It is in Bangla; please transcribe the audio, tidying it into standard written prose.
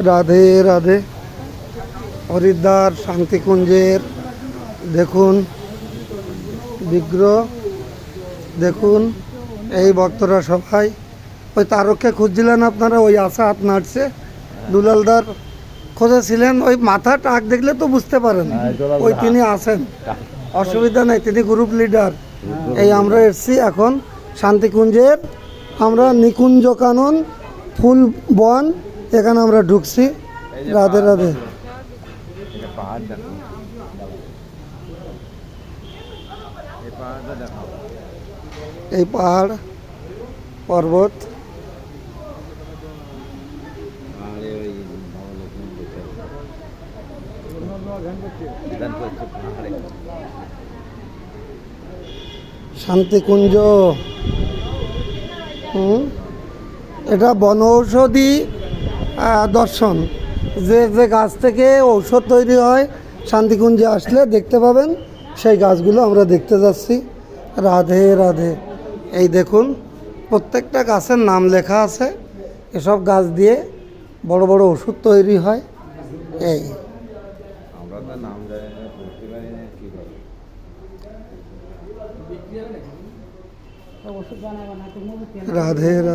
রাধে রাধে। হরিদ্বার শান্তিকুঞ্জের দেখুন বিগ্রহ, দেখুন এই ভক্তরা সবাই। ওই তারককে খুঁজছিলেন আপনারা, ওই আসা হাত নাড়ছে, দুলালদার খোঁজেছিলেন, ওই মাথা টাক দেখলে তো বুঝতে পারেন ওই তিনি আছেন, অসুবিধা নেই, তিনি গ্রুপ লিডার। এই আমরা এসছি এখন শান্তিকুঞ্জের, আমরা নিকুঞ্জ কানন ফুল বন, এখানে আমরা ঢুকছি। রাধে রাধে। এই পাহাড় পর্বত, শান্তিকুঞ্জ। এটা বনৌষধি দর্শন, যে যে গাছ থেকে ঔষধ তৈরি হয় শান্তিকুঞ্জে আসলে দেখতে পাবেন, সেই গাছগুলো আমরা দেখতে যাচ্ছি। রাধে রাধে। এই দেখুন প্রত্যেকটা গাছের নাম লেখা আছে, এসব গাছ দিয়ে বড় বড় ওষুধ তৈরি হয়। এই আমরা তো নাম জানি না, বুঝতে পারি না কি করে। রাধে রাধে।